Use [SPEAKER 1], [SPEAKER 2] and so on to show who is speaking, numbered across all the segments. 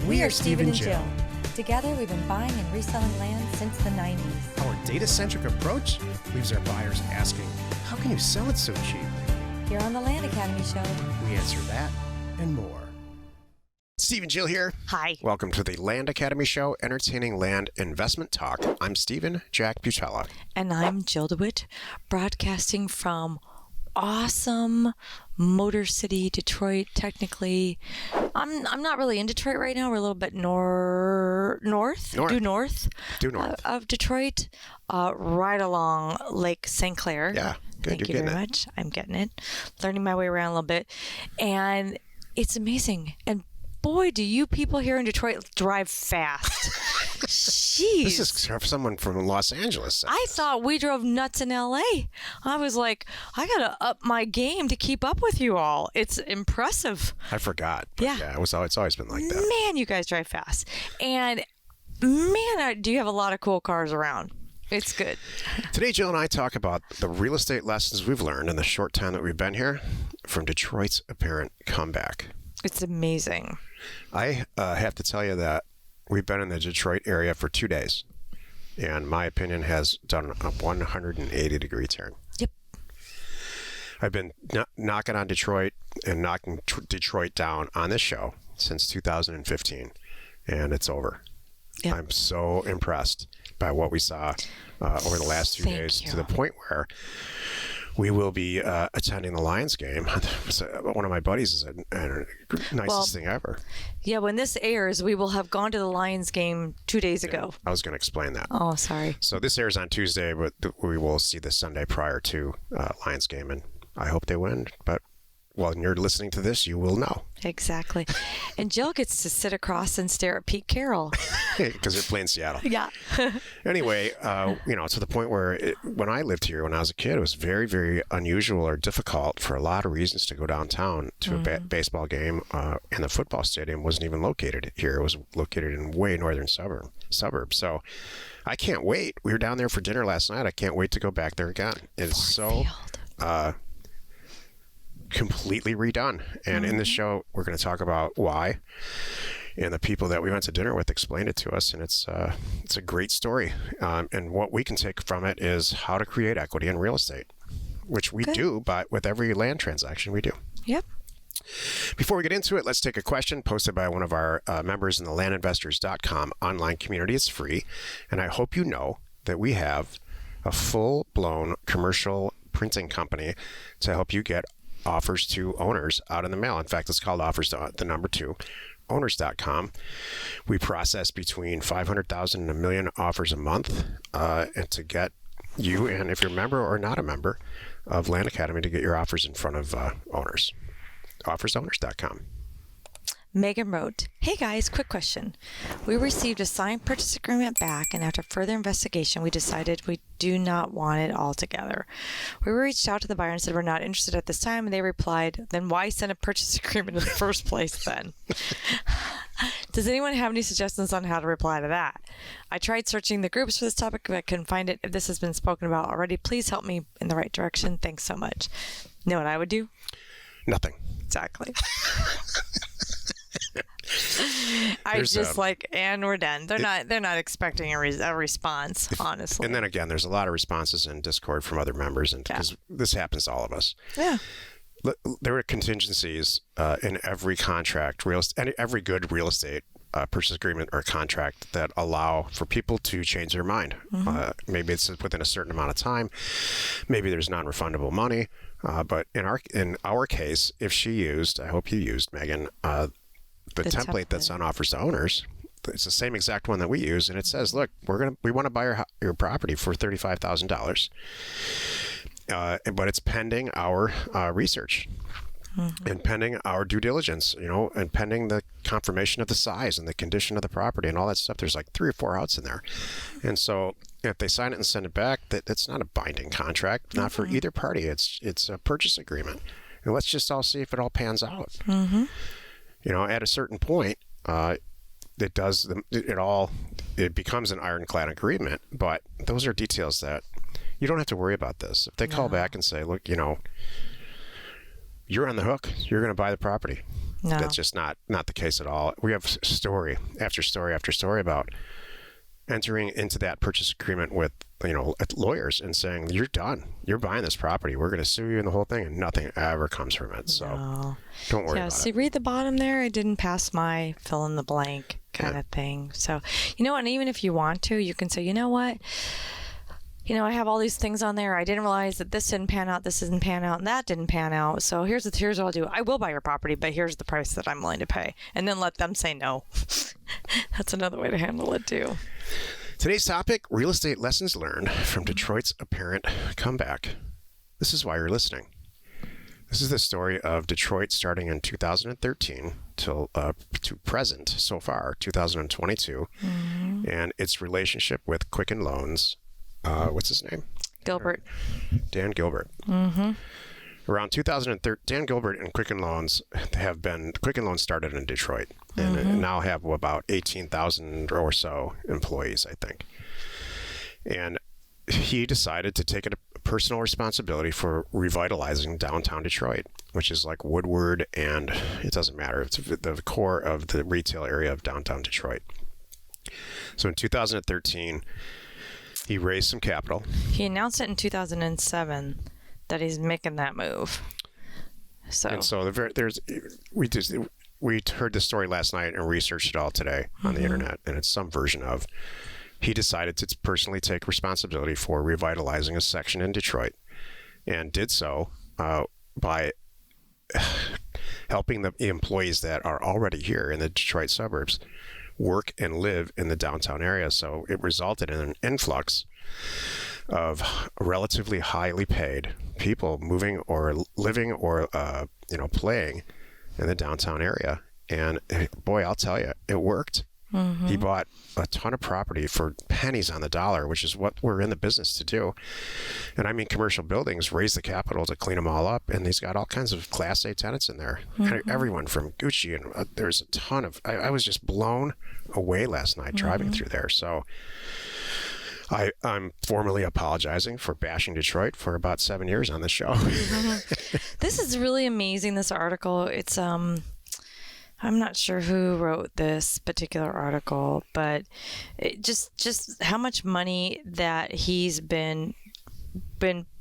[SPEAKER 1] We are Steve and Jill. Together, we've been buying and reselling land since the 90s.
[SPEAKER 2] Our data-centric approach leaves our buyers asking, how can you sell it so cheap?
[SPEAKER 1] Here on the Land Academy Show,
[SPEAKER 2] We answer that and more. Steve and Jill here.
[SPEAKER 1] Hi.
[SPEAKER 2] Welcome to the Land Academy Show, entertaining land investment talk. I'm Stephen Jack Butella.
[SPEAKER 1] And I'm Jill DeWitt, broadcasting from awesome Motor City, Detroit. Technically, I'm not really in Detroit right now. We're a little bit north of Detroit, right along Lake St. Clair.
[SPEAKER 2] Yeah, good.
[SPEAKER 1] Thank you very much. I'm getting it, learning my way around a little bit, and it's amazing. And boy, do you people here in Detroit drive fast. Jeez.
[SPEAKER 2] This is for someone from Los Angeles.
[SPEAKER 1] I thought we drove nuts in L.A. I was like, I got to up my game to keep up with you all. It's impressive.
[SPEAKER 2] I forgot.
[SPEAKER 1] Yeah.
[SPEAKER 2] It's always been like that.
[SPEAKER 1] Man, you guys drive fast. And man, do you have a lot of cool cars around. It's good.
[SPEAKER 2] Today, Jill and I talk about the real estate lessons we've learned in the short time that we've been here from Detroit's apparent comeback.
[SPEAKER 1] It's amazing.
[SPEAKER 2] I have to tell you that we've been in the Detroit area for 2 days, and my opinion has done a 180-degree turn.
[SPEAKER 1] Yep.
[SPEAKER 2] I've been knocking on Detroit and knocking Detroit down on this show since 2015, and it's over.
[SPEAKER 1] Yep.
[SPEAKER 2] I'm so impressed by what we saw over the last 2 days, to the point where we will be attending the Lions game. One of my buddies is the nicest thing ever.
[SPEAKER 1] Yeah, when this airs, we will have gone to the Lions game 2 days ago.
[SPEAKER 2] I was going to explain that.
[SPEAKER 1] Oh, sorry.
[SPEAKER 2] So this airs on Tuesday, but we will see the Sunday prior to Lions game, and I hope they win. But when you're listening to this, you will know.
[SPEAKER 1] Exactly. And Jill gets to sit across and stare at Pete Carroll.
[SPEAKER 2] Because they're playing Seattle.
[SPEAKER 1] Yeah.
[SPEAKER 2] Anyway, to the point where when I lived here when I was a kid, it was very, very unusual or difficult for a lot of reasons to go downtown to a baseball game. And the football stadium wasn't even located here. It was located in way northern suburb. So I can't wait. We were down there for dinner last night. I can't wait to go back there again. It's completely redone. And in this show, we're going to talk about why. And the people that we went to dinner with explained it to us, and it's a great story. And what we can take from it is how to create equity in real estate, which we do, but with every land transaction we do.
[SPEAKER 1] Yep.
[SPEAKER 2] Before we get into it, let's take a question posted by one of our members in the landinvestors.com online community. It's free, and I hope you know that we have a full-blown commercial printing company to help you get offers to owners out in the mail. In fact, it's called offers to the number 2. Owners.com. We process between 500,000 and 1 million offers a month, and to get you, and if you're a member or not a member of Land Academy, to get your offers in front of owners. Offersowners.com.
[SPEAKER 1] Megan wrote, "Hey guys, quick question. We received a signed purchase agreement back, and after further investigation, we decided we do not want it altogether. We reached out to the buyer and said we're not interested at this time, and they replied, then why send a purchase agreement in the first place then? Does anyone have any suggestions on how to reply to that? I tried searching the groups for this topic, but I couldn't find it. If this has been spoken about already, please help me in the right direction. Thanks so much." Know what I would do?
[SPEAKER 2] Nothing.
[SPEAKER 1] Exactly. And we're done. They're not expecting a response, honestly.
[SPEAKER 2] And then again, there's a lot of responses in Discord from other members, and because this happens to all of us.
[SPEAKER 1] Yeah.
[SPEAKER 2] There are contingencies in every contract, every good real estate purchase agreement or contract that allow for people to change their mind. Maybe it's within a certain amount of time. Maybe there's non-refundable money. But in our case, if she used, I hope you used, Megan, the template that's on offers to owners, it's the same exact one that we use, and it says, look, we want to buy your property for $35,000, but it's pending our research and pending our due diligence, and pending the confirmation of the size and the condition of the property and all that stuff. There's like 3 or 4 outs in there, and so if they sign it and send it back, that's not a binding contract, not for either party. It's a purchase agreement, and let's just all see if it all pans out. At a certain point, it becomes an ironclad agreement, but those are details that you don't have to worry about this. If they call back and say, look, you're on the hook, you're going to buy the property.
[SPEAKER 1] No.
[SPEAKER 2] That's just not the case at all. We have story after story after story about entering into that purchase agreement with lawyers and saying, you're done, you're buying this property, we're going to sue you and the whole thing, and nothing ever comes from it. So don't worry about
[SPEAKER 1] see,
[SPEAKER 2] it.
[SPEAKER 1] read the bottom there. I didn't pass my fill in the blank kind of thing. So, and even if you want to, you can say, you know what, I have all these things on there. I didn't realize that this didn't pan out, this didn't pan out, and that didn't pan out. So here's what I'll do. I will buy your property, but here's the price that I'm willing to pay. And then let them say no. That's another way to handle it too.
[SPEAKER 2] Today's topic, real estate lessons learned from Detroit's apparent comeback. This is why you're listening. This is the story of Detroit starting in 2013 to present so far, 2022, and its relationship with Quicken Loans. What's his name?
[SPEAKER 1] Gilbert.
[SPEAKER 2] Dan Gilbert. Around 2013, Dan Gilbert and Quicken Loans started in Detroit and now have about 18,000 or so employees, I think. And he decided to take a personal responsibility for revitalizing downtown Detroit, which is like Woodward, and it doesn't matter. It's the core of the retail area of downtown Detroit. So in 2013, he raised some capital.
[SPEAKER 1] He announced it in 2007 that he's making that move.
[SPEAKER 2] We heard the story last night and researched it all today on the internet, and it's some version of he decided to personally take responsibility for revitalizing a section in Detroit, and did so by helping the employees that are already here in the Detroit suburbs work and live in the downtown area. So it resulted in an influx of relatively highly paid people moving or living or playing in the downtown area. And boy, I'll tell you, it worked. He bought a ton of property for pennies on the dollar, which is what we're in the business to do. And I mean, commercial buildings, raise the capital to clean them all up. And he's got all kinds of Class A tenants in there. Everyone from Gucci. And there's a ton of, I was just blown away last night driving through there. So I'm formally apologizing for bashing Detroit for about 7 years on this show.
[SPEAKER 1] This is really amazing, this article. It's, I'm not sure who wrote this particular article, but it just how much money that he's been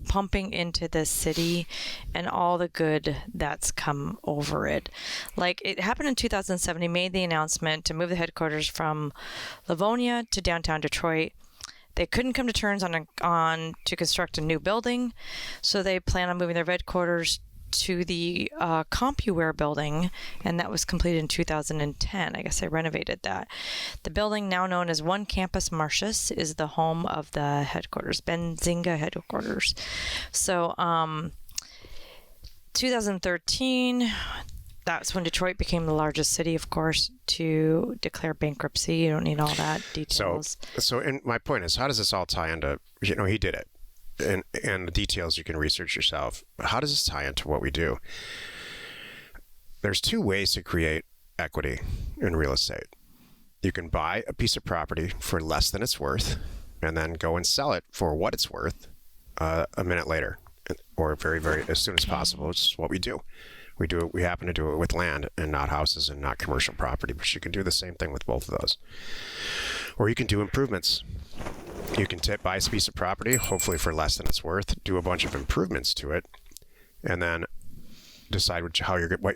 [SPEAKER 1] pumping into this city and all the good that's come over it. Like, it happened in 2007. He made the announcement to move the headquarters from Livonia to downtown Detroit. They couldn't come to terms on to construct a new building, so they plan on moving their headquarters to the CompuWare building, and that was completed in 2010. I guess they renovated that. The building, now known as One Campus Martius, is the home of the headquarters, Benzinga headquarters. So 2013, that's when Detroit became the largest city, of course, to declare bankruptcy. You don't need all that details.
[SPEAKER 2] And my point is, how does this all tie into, he did it. And the details you can research yourself. But how does this tie into what we do? There's two ways to create equity in real estate. You can buy a piece of property for less than it's worth and then go and sell it for what it's worth a minute later, or very, very as soon as possible, which is what we do. We happen to do it with land and not houses and not commercial property, but you can do the same thing with both of those. Or you can do improvements. You can buy a piece of property, hopefully for less than it's worth, do a bunch of improvements to it, and then decide what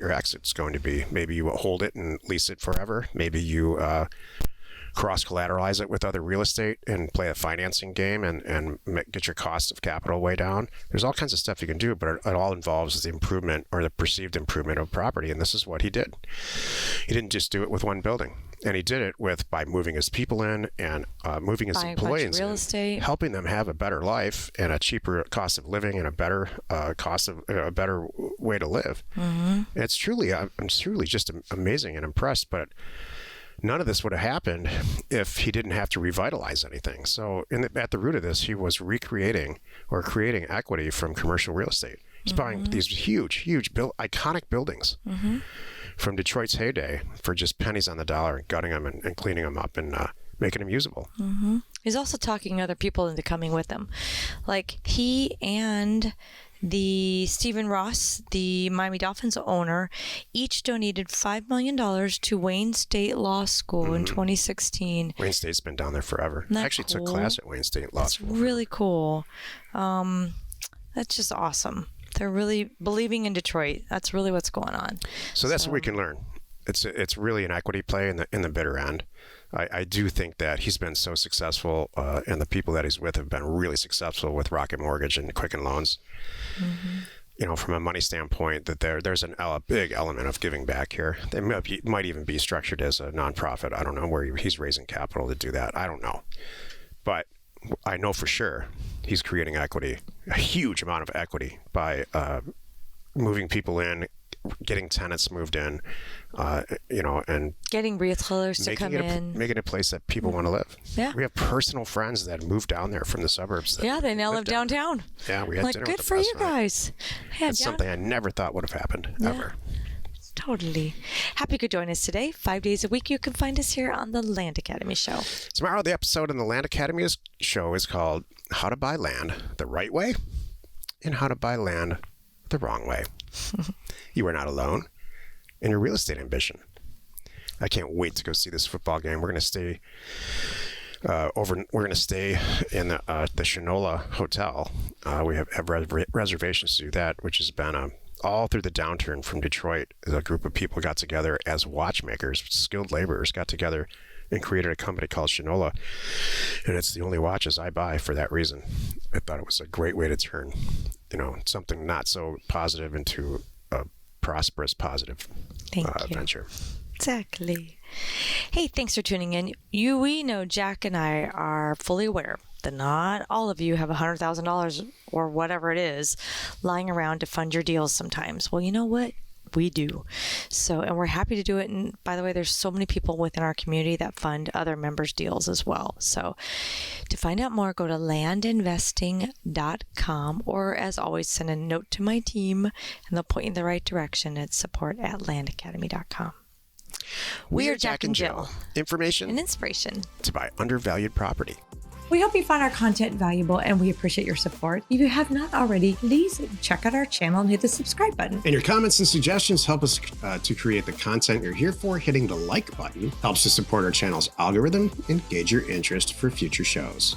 [SPEAKER 2] your exit's going to be. Maybe you hold it and lease it forever. Maybe you cross-collateralize it with other real estate and play a financing game and get your cost of capital way down. There's all kinds of stuff you can do, but it all involves the improvement or the perceived improvement of property, and this is what he did. He didn't just do it with one building. And he did it by moving his people in and moving his employees
[SPEAKER 1] real
[SPEAKER 2] in,
[SPEAKER 1] estate,
[SPEAKER 2] helping them have a better life and a cheaper cost of living and a better a better way to live. I'm truly just amazing and impressed. But none of this would have happened if he didn't have to revitalize anything. So at the root of this, he was recreating or creating equity from commercial real estate. He's buying these huge, iconic buildings from Detroit's heyday for just pennies on the dollar, and gutting them and cleaning them up and making them usable.
[SPEAKER 1] He's also talking other people into coming with him. Like, he and the Stephen Ross, the Miami Dolphins owner, each donated $5 million to Wayne State Law School in 2016.
[SPEAKER 2] Wayne State's been down there forever.
[SPEAKER 1] Isn't that
[SPEAKER 2] I actually took
[SPEAKER 1] cool?
[SPEAKER 2] class at Wayne State Law
[SPEAKER 1] That's
[SPEAKER 2] School.
[SPEAKER 1] really cool. That's just awesome. They're really believing in Detroit. That's really what's going on.
[SPEAKER 2] So that's what we can learn. It's really an equity play in the bitter end. I do think that he's been so successful, and the people that he's with have been really successful with Rocket Mortgage and Quicken Loans. You know, from a money standpoint, that there's a big element of giving back here. They might even be structured as a nonprofit. I don't know where he's raising capital to do that. I don't know, but I know for sure he's creating equity, a huge amount of equity by moving people in, getting tenants moved in, and
[SPEAKER 1] getting retailers to come in.
[SPEAKER 2] Making it a place that people want to live.
[SPEAKER 1] Yeah.
[SPEAKER 2] We have personal friends that moved down there from the suburbs.
[SPEAKER 1] Yeah, they now live downtown.
[SPEAKER 2] Yeah, we had dinner
[SPEAKER 1] good
[SPEAKER 2] with
[SPEAKER 1] for
[SPEAKER 2] them
[SPEAKER 1] you
[SPEAKER 2] last night.
[SPEAKER 1] guys.
[SPEAKER 2] That's something I never thought would have happened, ever.
[SPEAKER 1] Totally. Happy you could join us today. 5 days a week, you can find us here on the Land Academy Show.
[SPEAKER 2] Tomorrow, the episode on the Land Academy Show is called How to Buy Land the Right Way and How to Buy Land the Wrong Way. You are not alone in your real estate ambition. I can't wait to go see this football game. We're going to stay We're going to stay in the Shinola Hotel. We have reservations to do that, which has been all through the downturn from Detroit. A group of people got together as watchmakers, skilled laborers got together and created a company called Shinola. And it's the only watches I buy for that reason. I thought it was a great way to turn, something not so positive into a prosperous, positive venture.
[SPEAKER 1] Exactly. Hey, thanks for tuning in. We know Jack and I are fully aware that not all of you have $100,000 or whatever it is lying around to fund your deals sometimes. Well, you know what? We do. And we're happy to do it. And by the way, there's so many people within our community that fund other members' deals as well. So to find out more, go to landinvesting.com, or as always, send a note to my team and they'll point you in the right direction at support@landacademy.com. We are Jack and Jill.
[SPEAKER 2] Information
[SPEAKER 1] and inspiration
[SPEAKER 2] to buy undervalued property.
[SPEAKER 1] We hope you found our content valuable and we appreciate your support. If you have not already, please check out our channel and hit the subscribe button.
[SPEAKER 3] And your comments and suggestions help us to create the content you're here for. Hitting the like button helps to support our channel's algorithm and gauge your interest for future shows.